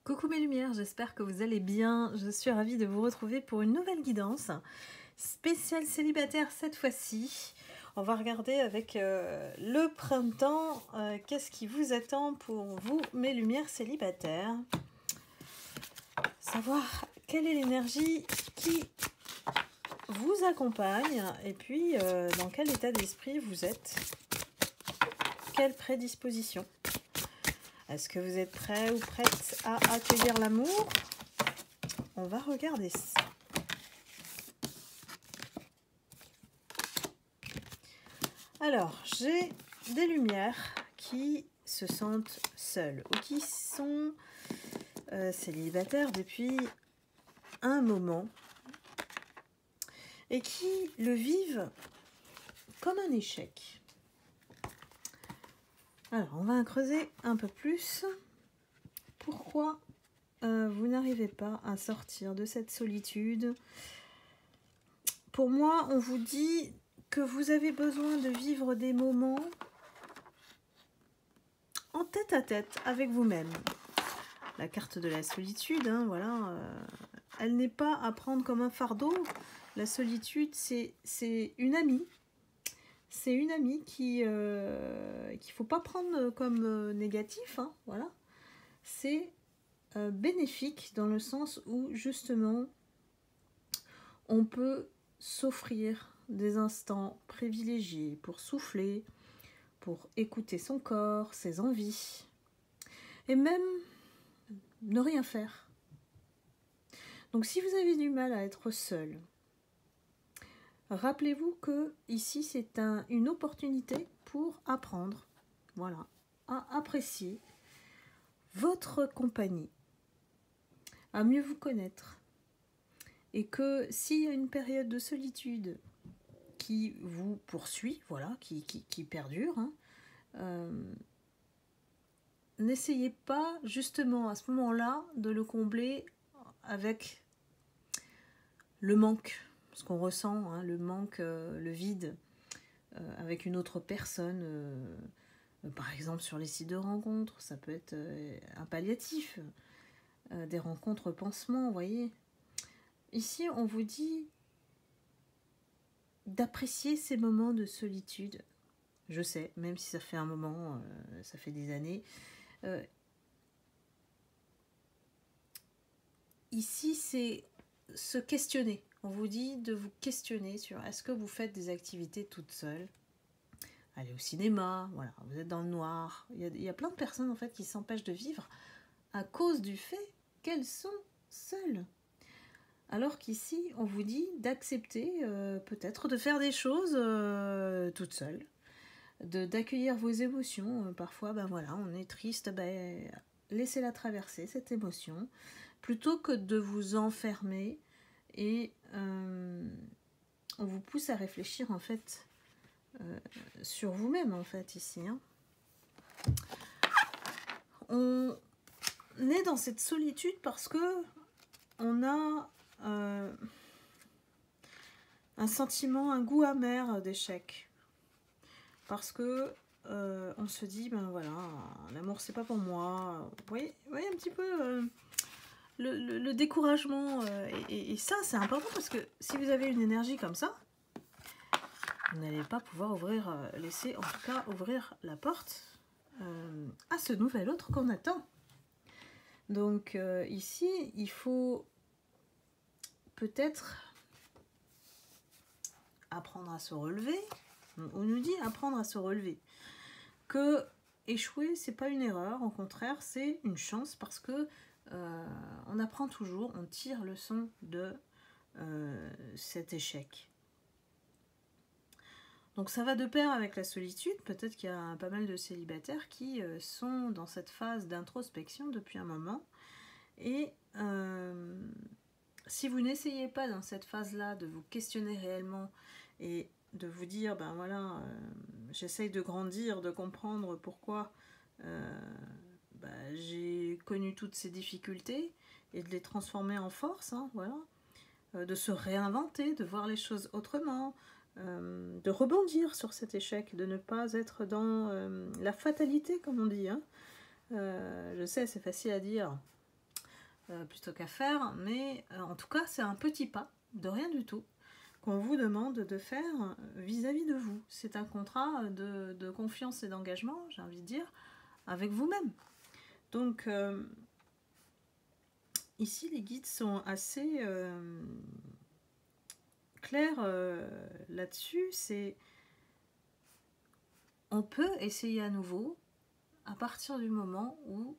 Coucou mes lumières, j'espère que vous allez bien. Je suis ravie de vous retrouver pour une nouvelle guidance spéciale célibataire cette fois-ci. On va regarder avec le printemps qu'est-ce qui vous attend pour vous mes lumières célibataires. Savoir quelle est l'énergie qui vous accompagne et puis dans quel état d'esprit vous êtes. Quelle prédisposition. Est-ce que vous êtes prêt ou prête à accueillir l'amour? On va regarder ça. Alors, j'ai des lumières qui se sentent seules ou qui sont célibataires depuis un moment et qui le vivent comme un échec. Alors, on va creuser un peu plus. Pourquoi vous n'arrivez pas à sortir de cette solitude? Pour moi, on vous dit que vous avez besoin de vivre des moments en tête à tête avec vous-même. La carte de la solitude, hein, voilà, elle n'est pas à prendre comme un fardeau. La solitude, c'est une amie. C'est une amie qu'il ne faut pas prendre comme négatif, hein, voilà. C'est bénéfique dans le sens où justement on peut s'offrir des instants privilégiés pour souffler, pour écouter son corps, ses envies et même ne rien faire. Donc si vous avez du mal à être seul, rappelez-vous que ici c'est une opportunité pour apprendre, voilà, à apprécier votre compagnie, à mieux vous connaître. Et que s'il y a une période de solitude qui vous poursuit, voilà, qui perdure, hein, n'essayez pas justement à ce moment-là de le combler avec le manque, ce qu'on ressent, hein, le manque, le vide, avec une autre personne, par exemple sur les sites de rencontres, ça peut être un palliatif, des rencontres pansements, vous voyez. Ici, on vous dit d'apprécier ces moments de solitude. Je sais, même si ça fait un moment, ça fait des années. Ici, c'est se questionner. On vous dit de vous questionner sur est-ce que vous faites des activités toutes seules. Allez au cinéma, voilà, vous êtes dans le noir. Il y a plein de personnes en fait qui s'empêchent de vivre à cause du fait qu'elles sont seules. Alors qu'ici, on vous dit d'accepter peut-être de faire des choses toute seule, d'accueillir vos émotions. Parfois, ben voilà, on est triste, ben, laissez-la traverser, cette émotion, plutôt que de vous enfermer et on vous pousse à réfléchir en fait sur vous-même en fait ici. Hein. On est dans cette solitude parce que on a un sentiment, un goût amer d'échec. Parce que on se dit, ben voilà, l'amour c'est pas pour moi. Vous voyez un petit peu le découragement. Et ça, c'est important parce que si vous avez une énergie comme ça, vous n'allez pas pouvoir laisser en tout cas ouvrir la porte à ce nouvel autre qu'on attend. Donc ici, il faut peut-être apprendre à se relever. On nous dit apprendre à se relever. Que échouer, c'est pas une erreur, au contraire, c'est une chance parce que on apprend toujours, on tire leçon de cet échec. Donc ça va de pair avec la solitude. Peut-être qu'il y a pas mal de célibataires qui sont dans cette phase d'introspection depuis un moment. Et si vous n'essayez pas dans cette phase-là de vous questionner réellement et de vous dire, ben voilà, j'essaye de grandir, de comprendre pourquoi j'ai connu toutes ces difficultés et de les transformer en force, hein, voilà, de se réinventer, de voir les choses autrement, de rebondir sur cet échec, de ne pas être dans la fatalité, comme on dit. Hein. Je sais, c'est facile à dire. plutôt qu'à faire, mais en tout cas, c'est un petit pas, de rien du tout, qu'on vous demande de faire vis-à-vis de vous. C'est un contrat de confiance et d'engagement, j'ai envie de dire, avec vous-même. Donc, ici, les guides sont assez clairs là-dessus. C'est on peut essayer à nouveau à partir du moment où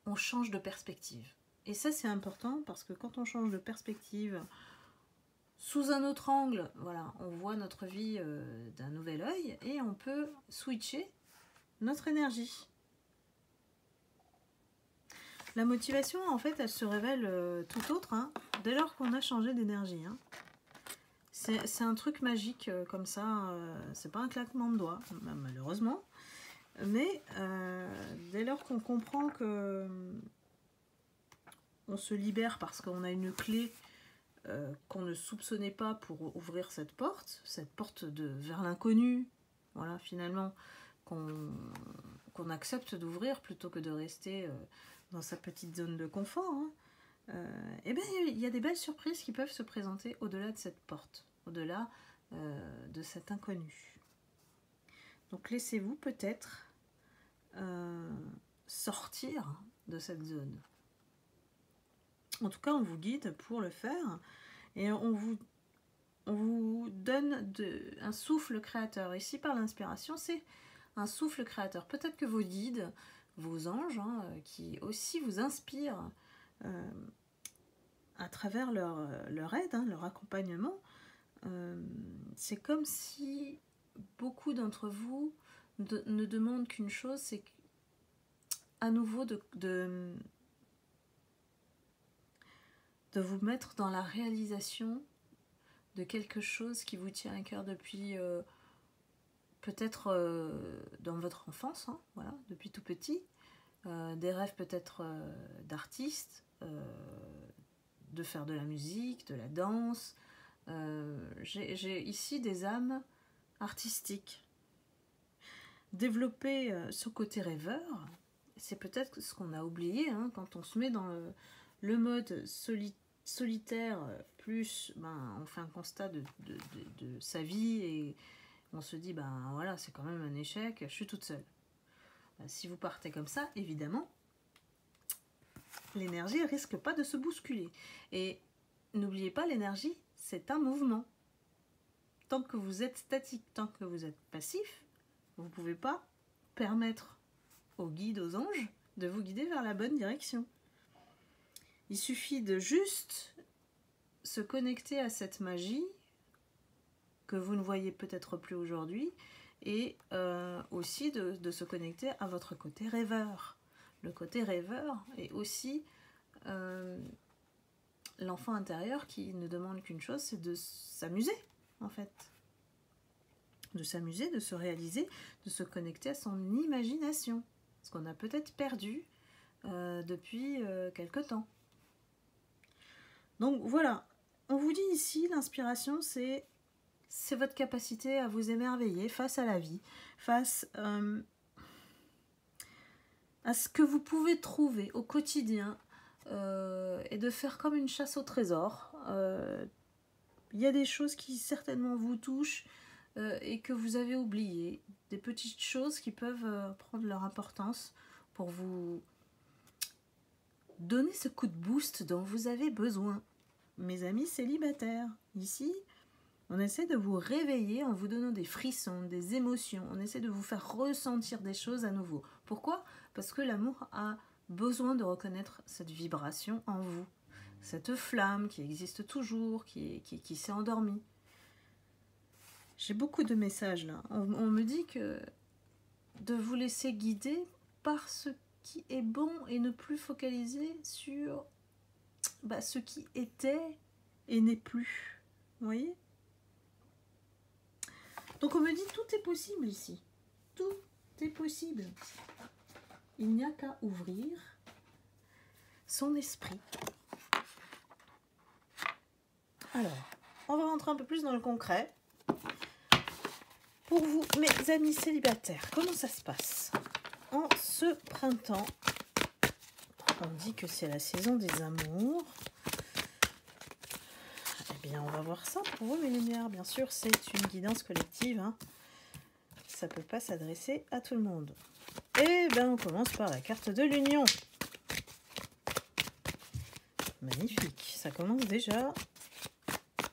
on change de perspective. Et ça, c'est important parce que quand on change de perspective sous un autre angle, voilà, on voit notre vie d'un nouvel œil et on peut switcher notre énergie. La motivation, en fait, elle se révèle tout autre dès lors qu'on a changé d'énergie. C'est un truc magique comme ça, c'est pas un claquement de doigts, malheureusement. Mais dès lors qu'on comprend que on se libère parce qu'on a une clé qu'on ne soupçonnait pas pour ouvrir cette porte vers l'inconnu, voilà, finalement, qu'on accepte d'ouvrir plutôt que de rester dans sa petite zone de confort, et bien il y a des belles surprises qui peuvent se présenter au-delà de cette porte, au-delà de cet inconnu. Donc laissez-vous peut-être sortir de cette zone. En tout cas, on vous guide pour le faire et on vous donne un souffle créateur. Ici, par l'inspiration, c'est un souffle créateur. Peut-être que vos guides, vos anges, qui aussi vous inspirent à travers leur aide, leur accompagnement, c'est comme si beaucoup d'entre vous ne demandent qu'une chose, c'est à nouveau de vous mettre dans la réalisation de quelque chose qui vous tient à cœur depuis peut-être dans votre enfance, voilà, depuis tout petit, des rêves peut-être d'artiste, de faire de la musique, de la danse. J'ai ici des âmes artistiques. Développer ce côté rêveur, c'est peut-être ce qu'on a oublié quand on se met dans le mode solitaire, plus on fait un constat de sa vie et on se dit voilà, c'est quand même un échec, je suis toute seule. Si vous partez comme ça, évidemment, l'énergie risque pas de se bousculer. Et n'oubliez pas, l'énergie, c'est un mouvement. Tant que vous êtes statique, tant que vous êtes passif, vous ne pouvez pas permettre aux guides, aux anges, de vous guider vers la bonne direction. Il suffit de juste se connecter à cette magie que vous ne voyez peut-être plus aujourd'hui et aussi de se connecter à votre côté rêveur. Le côté rêveur est aussi l'enfant intérieur qui ne demande qu'une chose, c'est de s'amuser en fait. De s'amuser, de se réaliser, de se connecter à son imagination. Ce qu'on a peut-être perdu depuis quelque temps. Donc voilà, on vous dit ici, l'inspiration, c'est votre capacité à vous émerveiller face à la vie, face à ce que vous pouvez trouver au quotidien et de faire comme une chasse au trésor. Il y a des choses qui certainement vous touchent et que vous avez oubliées, des petites choses qui peuvent prendre leur importance pour vous donner ce coup de boost dont vous avez besoin. Mes amis célibataires, ici, on essaie de vous réveiller en vous donnant des frissons, des émotions, on essaie de vous faire ressentir des choses à nouveau. Pourquoi ? Parce que l'amour a besoin de reconnaître cette vibration en vous, cette flamme qui existe toujours, qui s'est endormie. J'ai beaucoup de messages là. On me dit que de vous laisser guider par ce qui est bon et ne plus focaliser sur ce qui était et n'est plus. Vous voyez ? Donc on me dit tout est possible ici. Tout est possible. Il n'y a qu'à ouvrir son esprit. Alors, on va rentrer un peu plus dans le concret. Pour vous, mes amis célibataires, comment ça se passe en ce printemps On dit que c'est la saison des amours. Eh bien, on va voir ça pour vous, mes lumières. Bien sûr, c'est une guidance collective. Hein. Ça ne peut pas s'adresser à tout le monde. Et bien, on commence par la carte de l'union. Magnifique. Ça commence déjà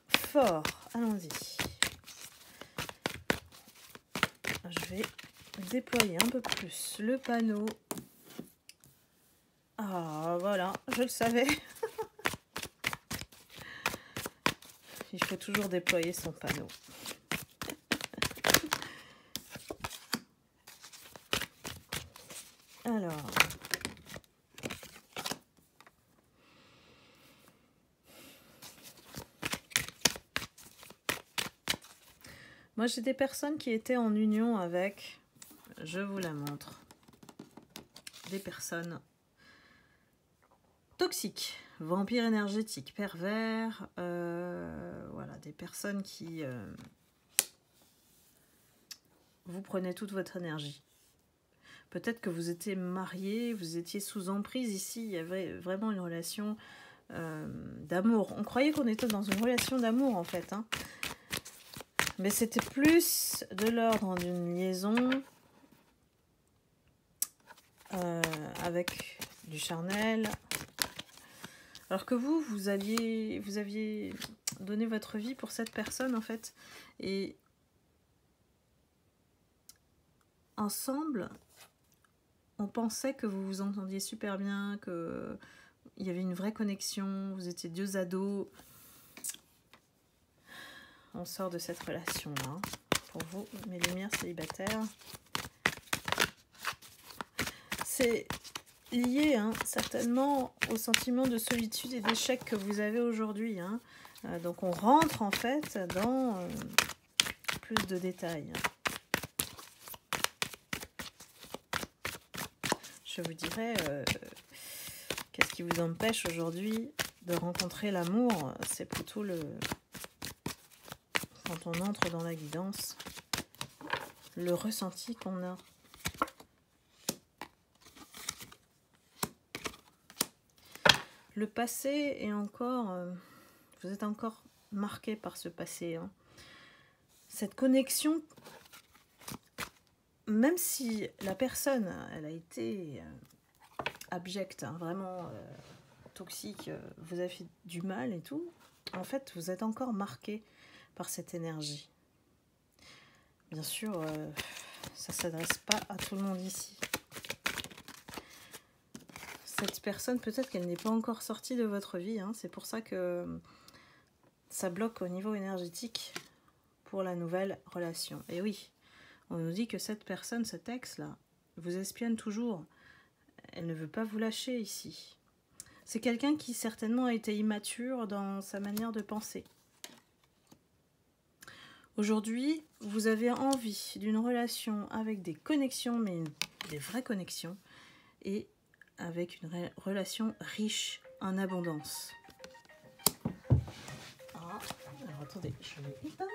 fort. Allons-y. Je vais déployer un peu plus le panneau. Ah, voilà, je le savais. Il faut toujours déployer son panneau. Alors, moi j'ai des personnes qui étaient en union avec, je vous la montre, des personnes toxiques, vampires énergétiques, pervers, voilà, des personnes qui vous prenez toute votre énergie. Peut-être que vous étiez marié, vous étiez sous emprise ici, il y avait vraiment une relation d'amour. On croyait qu'on était dans une relation d'amour en fait, hein. Mais c'était plus de l'ordre d'une liaison avec du charnel. Alors que vous aviez donné votre vie pour cette personne en fait. Et ensemble, on pensait que vous vous entendiez super bien, qu'il y avait une vraie connexion, vous étiez deux ados. On sort de cette relation-là. Pour vous, mes lumières célibataires. C'est lié certainement au sentiment de solitude et d'échec que vous avez aujourd'hui. Hein. Donc on rentre en fait dans plus de détails. Je vous dirais, qu'est-ce qui vous empêche aujourd'hui de rencontrer l'amour? C'est plutôt quand on entre dans la guidance, le ressenti qu'on a. Le passé est encore... vous êtes encore marqué par ce passé. Hein. Cette connexion, même si la personne, elle a été abjecte, hein, vraiment toxique, vous a fait du mal et tout, en fait, vous êtes encore marqué par cette énergie. Bien sûr, ça ne s'adresse pas à tout le monde ici. Cette personne, peut-être qu'elle n'est pas encore sortie de votre vie. Hein. C'est pour ça que ça bloque au niveau énergétique pour la nouvelle relation. Et oui, on nous dit que cette personne, cet ex-là, vous espionne toujours. Elle ne veut pas vous lâcher ici. C'est quelqu'un qui certainement a été immature dans sa manière de penser. Aujourd'hui, vous avez envie d'une relation avec des connexions, mais des vraies connexions, et avec une relation riche en abondance. Ah, alors attendez, je vais éteindre.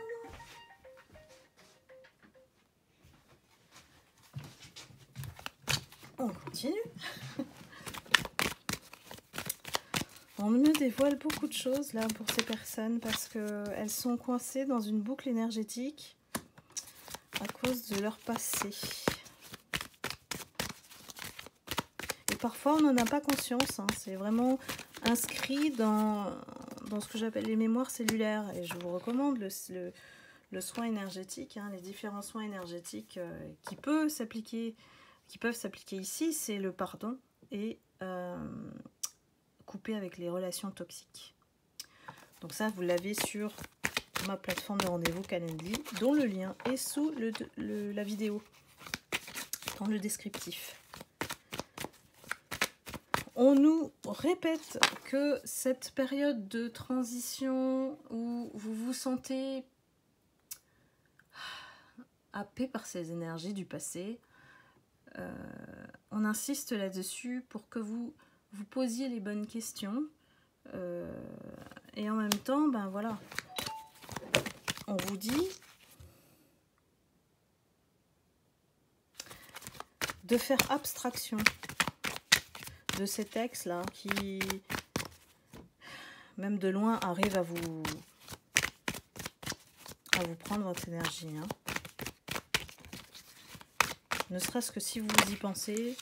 On continue. On me dévoile beaucoup de choses là pour ces personnes parce qu'elles sont coincées dans une boucle énergétique à cause de leur passé. Et parfois on n'en a pas conscience, hein. C'est vraiment inscrit dans ce que j'appelle les mémoires cellulaires. Et je vous recommande le soin énergétique, hein, les différents soins énergétiques qui peuvent s'appliquer ici, c'est le pardon et couper avec les relations toxiques. Donc ça, vous l'avez sur ma plateforme de rendez-vous Calendly, dont le lien est sous la vidéo, dans le descriptif. On nous répète que cette période de transition où vous vous sentez happé par ces énergies du passé, on insiste là-dessus pour que vous posiez les bonnes questions et en même temps, ben voilà, on vous dit de faire abstraction de cet ex là qui, même de loin, arrive à vous prendre votre énergie. Hein. Ne serait-ce que si vous y pensez,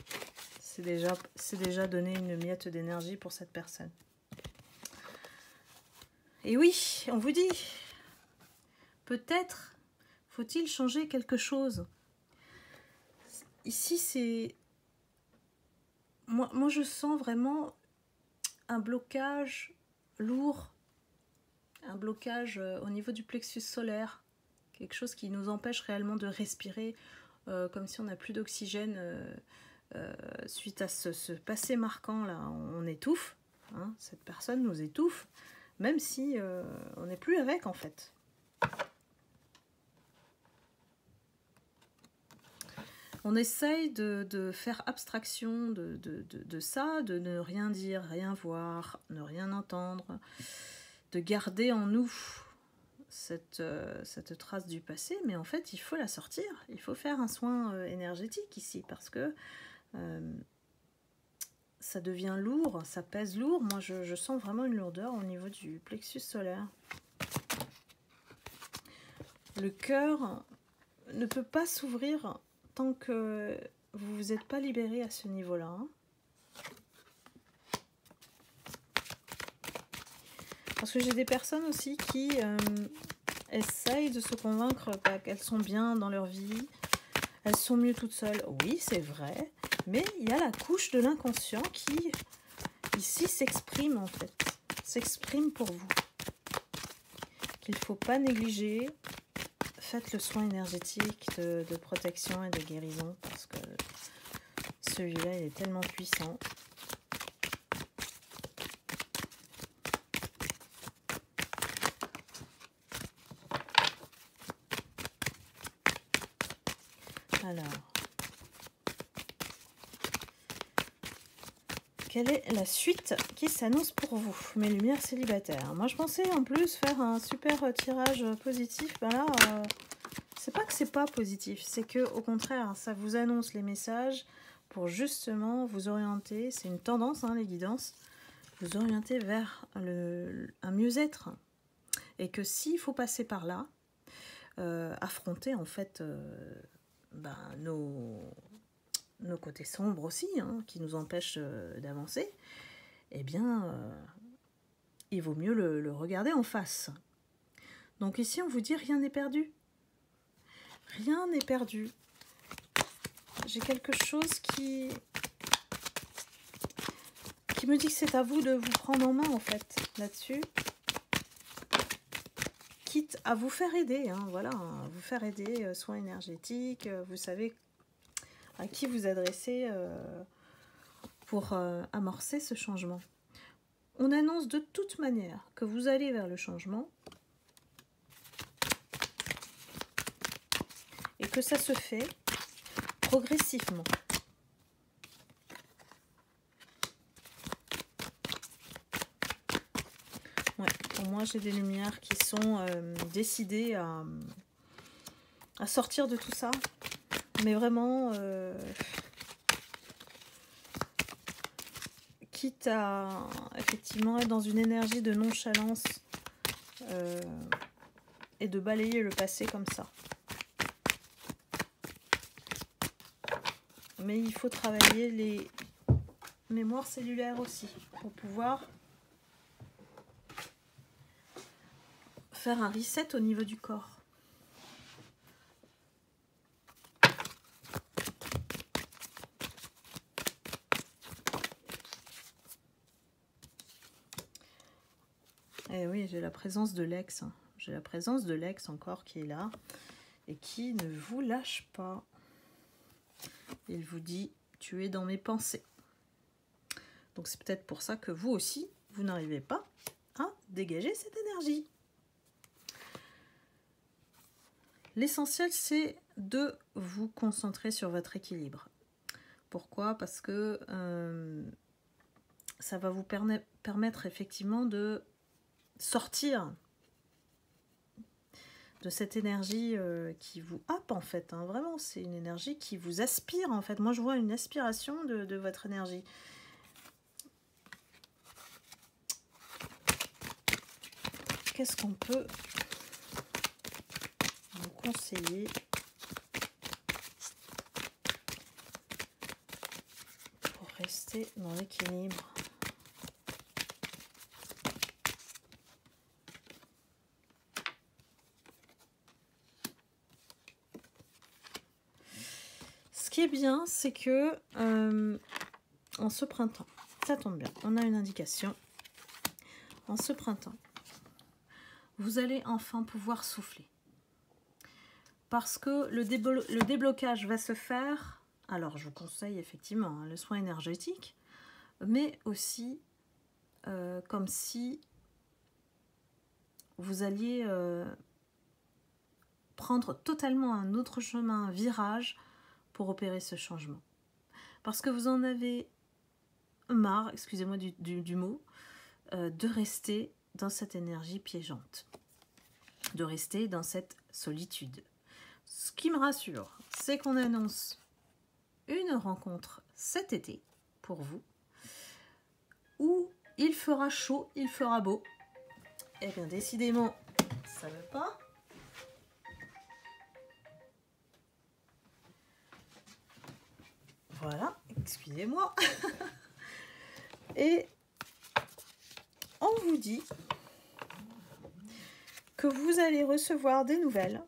c'est déjà donner une miette d'énergie pour cette personne. Et oui, on vous dit, peut-être faut-il changer quelque chose. Ici, c'est... Moi, je sens vraiment un blocage lourd, un blocage au niveau du plexus solaire, quelque chose qui nous empêche réellement de respirer, comme si on n'a plus d'oxygène suite à ce passé marquant là, on étouffe, hein, cette personne nous étouffe, même si on n'est plus avec en fait. On essaye de faire abstraction de ça, de ne rien dire, rien voir, ne rien entendre, de garder en nous cette trace du passé, mais en fait il faut la sortir, il faut faire un soin énergétique ici, parce que ça devient lourd, ça pèse lourd. Moi je sens vraiment une lourdeur au niveau du plexus solaire. Le cœur ne peut pas s'ouvrir tant que vous vous êtes pas libéré à ce niveau-là. Hein. Parce que j'ai des personnes aussi qui essayent de se convaincre qu'elles sont bien dans leur vie, elles sont mieux toutes seules. Oui, c'est vrai, mais il y a la couche de l'inconscient qui, ici, s'exprime en fait, s'exprime pour vous. Qu'il ne faut pas négliger. Faites le soin énergétique de protection et de guérison, parce que celui-là, il est tellement puissant. Alors, quelle est la suite qui s'annonce pour vous, mes lumières célibataires? Moi, je pensais en plus faire un super tirage positif. Ben là, c'est pas que c'est pas positif, c'est que au contraire, ça vous annonce les messages pour justement vous orienter. C'est une tendance, hein, les guidances, vous orienter vers un mieux-être. Et que s'il faut passer par là, affronter en fait nos côtés sombres aussi, hein, qui nous empêchent d'avancer, eh bien, il vaut mieux le regarder en face. Donc ici, on vous dit rien n'est perdu. Rien n'est perdu. J'ai quelque chose qui me dit que c'est à vous de vous prendre en main, en fait, là-dessus. Quitte à vous faire aider, hein, voilà, à vous faire aider, soins énergétiques, vous savez à qui vous adresser pour amorcer ce changement. On annonce de toute manière que vous allez vers le changement et que ça se fait progressivement. Ouais, pour moi, j'ai des lumières qui sont décidées à sortir de tout ça. Mais vraiment, quitte à effectivement être dans une énergie de nonchalance et de balayer le passé comme ça. Mais il faut travailler les mémoires cellulaires aussi pour pouvoir faire un reset au niveau du corps. Et oui, j'ai la présence de l'ex. Hein. J'ai la présence de l'ex encore qui est là et qui ne vous lâche pas. Il vous dit, tu es dans mes pensées. Donc c'est peut-être pour ça que vous aussi, vous n'arrivez pas à dégager cette énergie. L'essentiel, c'est de vous concentrer sur votre équilibre. Pourquoi? Parce que ça va vous permettre effectivement de sortir de cette énergie qui vous happe en fait. Hein. Vraiment, c'est une énergie qui vous aspire en fait. Moi, je vois une aspiration de votre énergie. qu'est-ce qu'on peut vous conseiller pour rester dans l'équilibre? Ce qui est bien, c'est que en ce printemps, ça tombe bien, on a une indication. En ce printemps, vous allez enfin pouvoir souffler. Parce que le déblocage va se faire, alors je vous conseille effectivement le soin énergétique, mais aussi comme si vous alliez prendre totalement un autre chemin, un virage, pour opérer ce changement. Parce que vous en avez marre, excusez-moi du mot, de rester dans cette énergie piégeante, de rester dans cette solitude. Ce qui me rassure, c'est qu'on annonce une rencontre cet été pour vous, où il fera chaud, il fera beau. Eh bien, décidément, ça ne veut pas. Voilà, excusez-moi. Et on vous dit que vous allez recevoir des nouvelles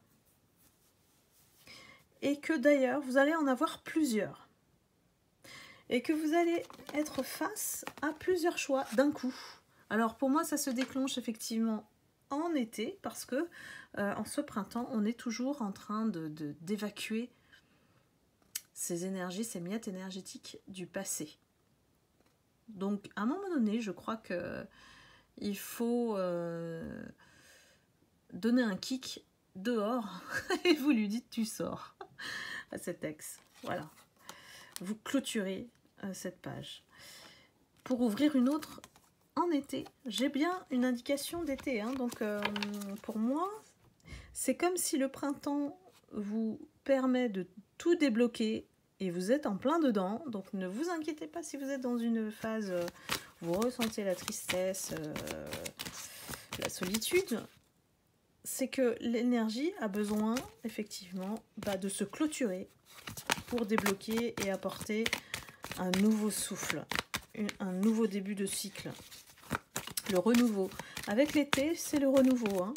et que d'ailleurs, vous allez en avoir plusieurs. Et que vous allez être face à plusieurs choix d'un coup. Alors pour moi, ça se déclenche effectivement en été parce que en ce printemps, on est toujours en train d'évacuer ces énergies, ces miettes énergétiques du passé. Donc à un moment donné, je crois que il faut donner un kick dehors et vous lui dites tu sors à cet ex. Voilà. Vous clôturez cette page. Pour ouvrir une autre en été, j'ai bien une indication d'été. Hein, donc pour moi, c'est comme si le printemps vous permet de tout débloquer et vous êtes en plein dedans. Donc ne vous inquiétez pas si vous êtes dans une phase où vous ressentez la tristesse, la solitude. C'est que l'énergie a besoin effectivement de se clôturer pour débloquer et apporter un nouveau souffle, un nouveau début de cycle. Le renouveau. Avec l'été, c'est le renouveau. Hein.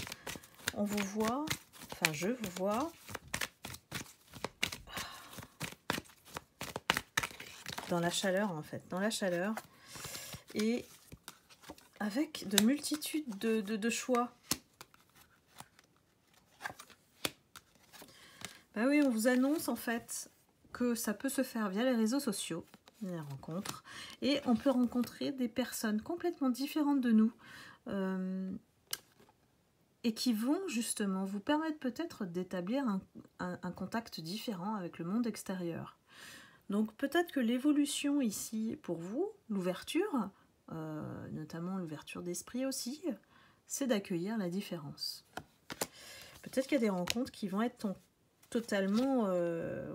On vous voit, enfin je vous vois, dans la chaleur en fait, dans la chaleur, et avec de multitudes de choix. Ben oui, on vous annonce en fait que ça peut se faire via les réseaux sociaux, les rencontres, et on peut rencontrer des personnes complètement différentes de nous, et qui vont justement vous permettre peut-être d'établir un contact différent avec le monde extérieur. Donc peut-être que l'évolution ici pour vous, l'ouverture, notamment l'ouverture d'esprit aussi, c'est d'accueillir la différence. Peut-être qu'il y a des rencontres qui vont être totalement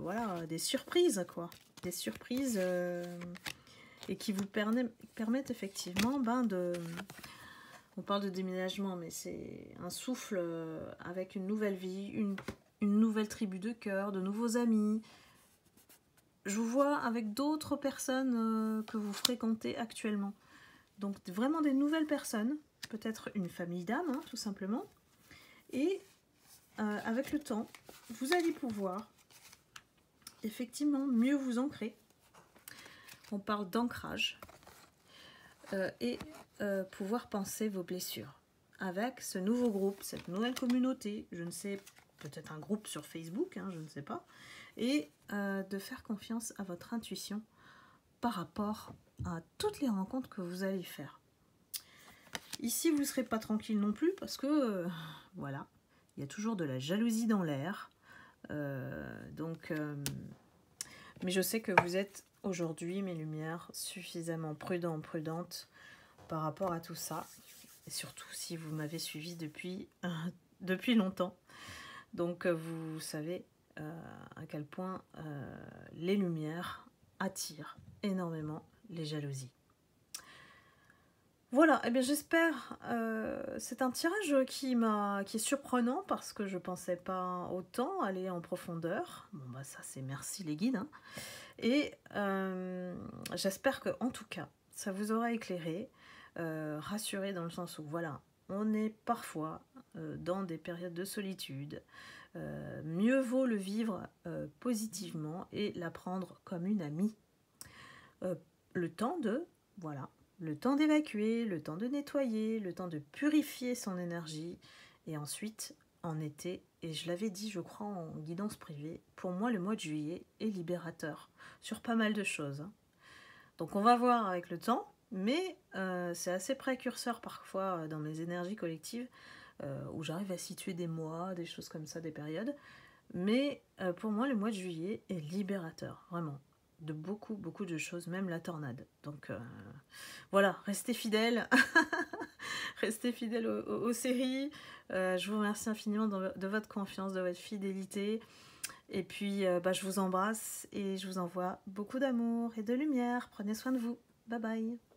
voilà, des surprises, quoi. Des surprises et qui vous permettent effectivement de... On parle de déménagement, mais c'est un souffle avec une nouvelle vie, une nouvelle tribu de cœur, de nouveaux amis. Je vous vois avec d'autres personnes que vous fréquentez actuellement. Donc vraiment des nouvelles personnes, peut-être une famille d'âmes, hein, tout simplement. Et avec le temps, vous allez pouvoir effectivement mieux vous ancrer. On parle d'ancrage. Et pouvoir penser vos blessures. Avec ce nouveau groupe, cette nouvelle communauté, je ne sais, peut-être un groupe sur Facebook, hein, je ne sais pas, et de faire confiance à votre intuition par rapport à toutes les rencontres que vous allez faire. Ici, vous ne serez pas tranquille non plus parce que, voilà, il y a toujours de la jalousie dans l'air. Mais je sais que vous êtes aujourd'hui, mes lumières, suffisamment prudente par rapport à tout ça. Et surtout si vous m'avez suivi depuis longtemps. Donc vous savez à quel point les lumières attirent énormément les jalousies. Voilà, eh bien j'espère, c'est un tirage qui est surprenant parce que je pensais pas autant aller en profondeur. Bon bah ça c'est merci les guides, hein. Et j'espère que en tout cas, ça vous aura éclairé, rassuré dans le sens où voilà, on est parfois dans des périodes de solitude. Mieux vaut le vivre positivement et l'apprendre comme une amie. Euh, le temps de, voilà, le temps d'évacuer, le temps de nettoyer, le temps de purifier son énergie. Et ensuite, en été, et je l'avais dit, je crois, en guidance privée, pour moi, le mois de juillet est libérateur sur pas mal de choses, hein. Donc on va voir avec le temps, mais c'est assez précurseur parfois dans mes énergies collectives, où j'arrive à situer des mois, des choses comme ça, des périodes. Mais pour moi, le mois de juillet est libérateur, vraiment, de beaucoup, beaucoup de choses, même la tornade. Donc voilà, restez fidèles, restez fidèles aux séries. Je vous remercie infiniment de votre confiance, de votre fidélité. Et puis, bah, je vous embrasse et je vous envoie beaucoup d'amour et de lumière. Prenez soin de vous. Bye bye.